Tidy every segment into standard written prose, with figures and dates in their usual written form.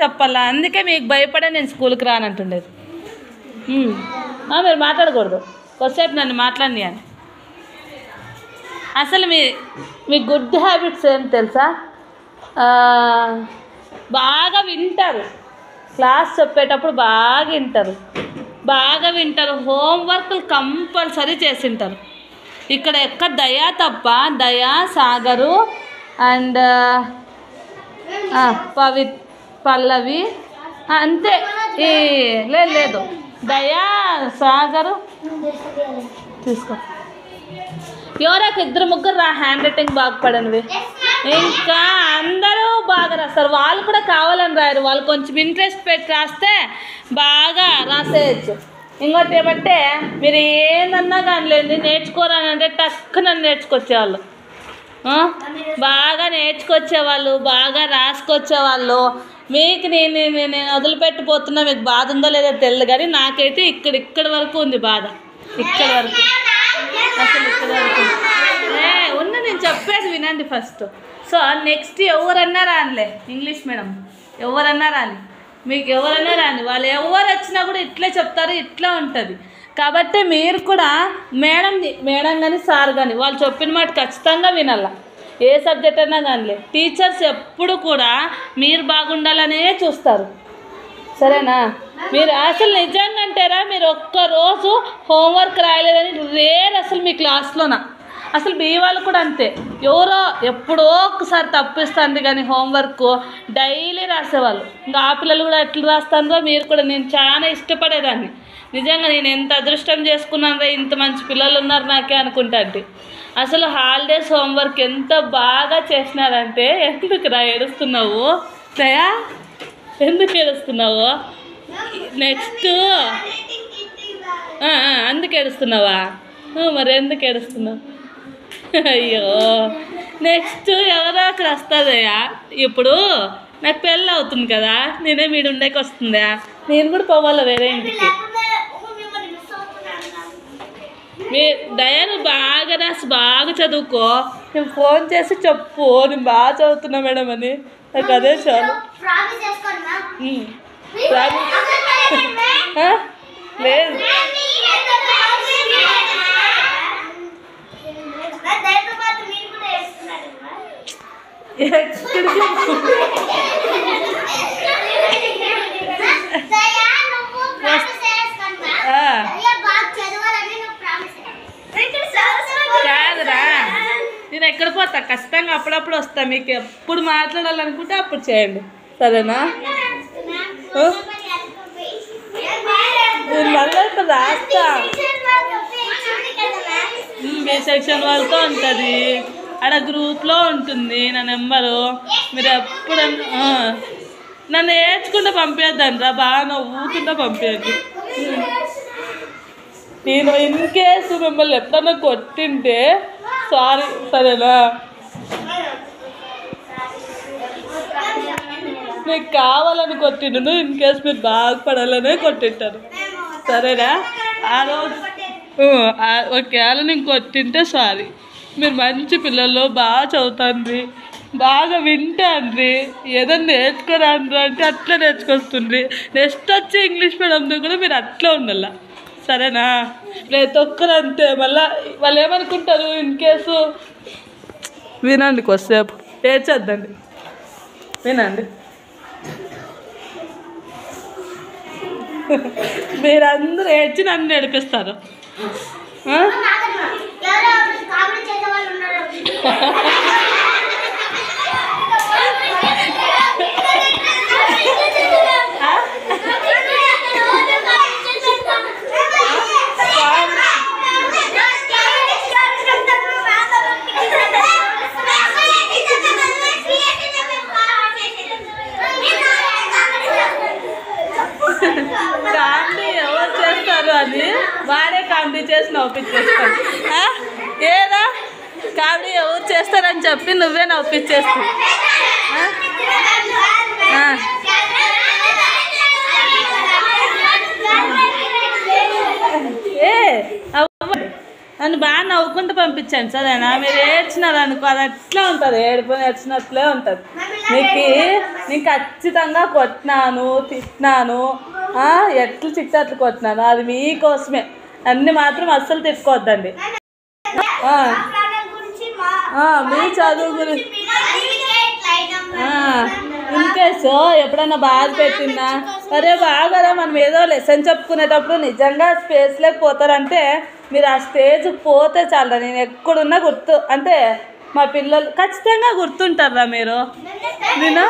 చెప్పాలా, అందుకే మీకు భయపడే నేను స్కూల్కి రానంటుండేది. మీరు మాట్లాడకూడదు, కొద్దిసేపు నన్ను మాట్లాడినాను. అసలు మీ గుడ్ హ్యాబిట్స్ ఏం తెలుసా? బాగా వింటారు, క్లాస్ చెప్పేటప్పుడు బాగా వింటారు, హోంవర్క్లు కంపల్సరీ చేసింటారు. ఇక్కడ ఎక్కడ దయా తప్ప, దయా, సాగరు అండ్ పల్లవి అంతే. లేదు దయా, సాగరు తీసుకో. ఎవరాక ఇద్దరు ముగ్గురు హ్యాండ్ రైటింగ్ బాగా పడనివి, ఇంకా అందరూ బాగా రాస్తారు. వాళ్ళు కూడా కావాలని రాయరు, వాళ్ళు కొంచెం ఇంట్రెస్ట్ పెట్టి రాస్తే బాగా రాసేయచ్చు. ఇంకోటి ఏమంటే మీరు ఏందన్నా కానీ లేదు నేర్చుకోరానంటే టక్కు నన్ను నేర్చుకొచ్చేవాళ్ళు, బాగా నేర్చుకొచ్చేవాళ్ళు, బాగా రాసుకొచ్చేవాళ్ళు. మీకు నేను వదిలిపెట్టిపోతున్నా, మీకు బాధ ఉందో లేదో తెలియదు, కానీ నాకైతే ఇక్కడి వరకు ఉంది బాధ, ఇక్కడి వరకు, అసలు ఇక్కడి వరకు ఉన్న. నేను చెప్పేది వినండి ఫస్ట్. సో నెక్స్ట్ ఎవరన్నా రానిలే, ఇంగ్లీష్ మీడియం ఎవరన్నా రాని, మీకు ఎవరన్నా రాని, వాళ్ళు ఎవరు వచ్చినా కూడా ఇట్లే చెప్తారు, ఇట్లా ఉంటుంది. కాబట్టి మీరు కూడా మేడం కానీ సార్ కానీ వాళ్ళు చెప్పిన మాట ఖచ్చితంగా వినాల, ఏ సబ్జెక్ట్ అయినా కానీలే. టీచర్స్ ఎప్పుడు కూడా మీరు బాగుండాలనే చూస్తారు, సరేనా? మీరు అసలు నిజంగా అంటారా, మీరు ఒక్కరోజు హోంవర్క్ రాయలేదని రేర్ అసలు మీ క్లాస్లోనా. అసలు బీ వాళ్ళు కూడా అంతే, ఎవరో ఎప్పుడో ఒకసారి తప్పిస్తుంది, కానీ హోంవర్క్ డైలీ రాసేవాళ్ళు. ఇంకా ఆ పిల్లలు కూడా ఎట్లా రాస్తారో మీరు కూడా. నేను చాలా ఇష్టపడేదాన్ని నిజంగా, నేను ఎంత అదృష్టం చేసుకున్నాను, ఇంత మంచి పిల్లలు ఉన్నారు నాకే అనుకుంటా. అంటే అసలు హాలిడేస్ హోంవర్క్ ఎంత బాగా చేసినారంటే. ఎందుకు ఏడుస్తున్నావు దయా, ఎందుకు ఏడుస్తున్నావు? నెక్స్ట్ అందుకు ఏడుస్తున్నావా? మరి ఎందుకు ఏడుస్తున్నావు? అయ్యో, నెక్స్ట్ ఎవరో అక్కడ వస్తుందయ్యా. ఇప్పుడు నాకు పెళ్ళి అవుతుంది కదా, నేనే మీరు ఉండేకి వస్తుందా, నేను కూడా పోవాలా వేరే ఇంటికి. మీ దయాను బాగా రాసి బాగా చదువుకో, నేను ఫోన్ చేసి చెప్పు నేను బాగా చదువుతున్నా మేడం అని, నాకు అదే చాలు. లేదు కాదురా, నేను ఎక్కడ పోతా ఖచ్చితంగా, అప్పుడప్పుడు వస్తా. మీకు ఎప్పుడు మాట్లాడాలనుకుంటే అప్పుడు చేయండి, సరేనా? నేను మళ్ళీ ఇప్పుడు రాస్తా. బి సెక్షన్ వాళ్ళతో ఉంటుంది, ఆడ గ్రూప్లో ఉంటుంది నా నెంబరు. మీరు ఎప్పుడు నన్ను ఏడ్చుకుంటూ పంపించద్దండి రా, బాగా నవ్వుకుంటూ పంపించండి. నేను ఇన్ కేసు మిమ్మల్ని ఎప్పుడన్నా కొట్టింటే సారీ, సరేనా? మీకు కావాలని కొట్టిండు, ఇన్ కేసు మీరు బాగుపడాలనే కొట్టింటారు, సరేనా? ఆ రోజు ఓకే, అలా నేను కొట్టింటే సారీ. మీరు మంచి పిల్లలు, బాగా చదువుతాండ్రి, బాగా వింటాండ్రి, ఏదైనా నేర్చుకోరాండ్రి అంటే అట్లా నేర్చుకొస్తుండ్రి. నెక్స్ట్ వచ్చి ఇంగ్లీష్ మీడియంతో కూడా మీరు అట్లా ఉండాల, సరేనా? ప్రతి ఒక్కరు అంతే. మళ్ళీ వాళ్ళు ఏమనుకుంటారు, ఇన్ కేసు వినండి, కొద్దిసేపు ఏడ్చొద్దండి, వినండి. మీరందరూ ఏడ్చి నన్ను నడిపిస్తారు. కామెడీ ఎవరు చేస్తారు అని వాడే కామెడీ చేసి నవ్వుపించేస్తాను. ఏదా కామెడీ ఎవరు చేస్తారని చెప్పి నువ్వే నవ్వుపించేస్తావు. ఏ నన్ను బాగా నవ్వుకుంటూ పంపించండి సరేనా. మీరు ఏడ్చినారు అనుకో అది అట్లా ఉంటుంది, ఏడిపోయి ఏడ్చినట్లే ఉంటుంది. నేను ఖచ్చితంగా కొట్టినాను తిట్టినాను, ఎట్లు తిట్టి అట్లు కొట్టినాను, అది మీకోసమే. అన్ని మాత్రం అస్సలు తిట్టుకోవద్దండి. మీ చదువు గురించి ఇన్కేస్ ఎప్పుడన్నా బాధ పెట్టినా అరే బాగా మనం ఏదో లెసన్ చెప్పుకునేటప్పుడు నిజంగా స్పేస్ లేకపోతారంటే మీరు ఆ స్టేజ్ పోతే చాలరా. నేను ఎక్కడున్నా గుర్తు అంటే మా పిల్లలు ఖచ్చితంగా గుర్తుంటారా మీరు. నేను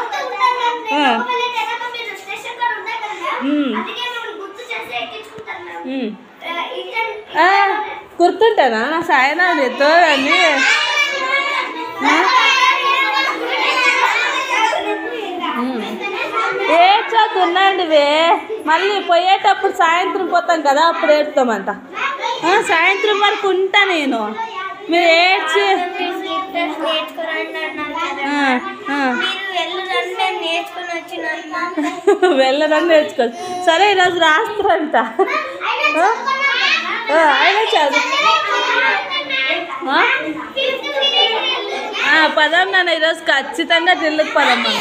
గుర్తుంటానా నా సాయనా నీతో అని. ఏడ్చొద్దున్నాండి వే, మళ్ళీ పోయేటప్పుడు సాయంత్రం పోతాం కదా అప్పుడు ఏడుతామంట. సాయంత్రం వరకు ఉంటా నేను. మీరు ఏడ్చి వెళ్ళదని నేర్చుకో. సరే ఈరోజు రాస్తారంట అయినా చదువు. పదం నాన్న ఈరోజు ఖచ్చితంగా డ్రిల్కి పదమ్మా.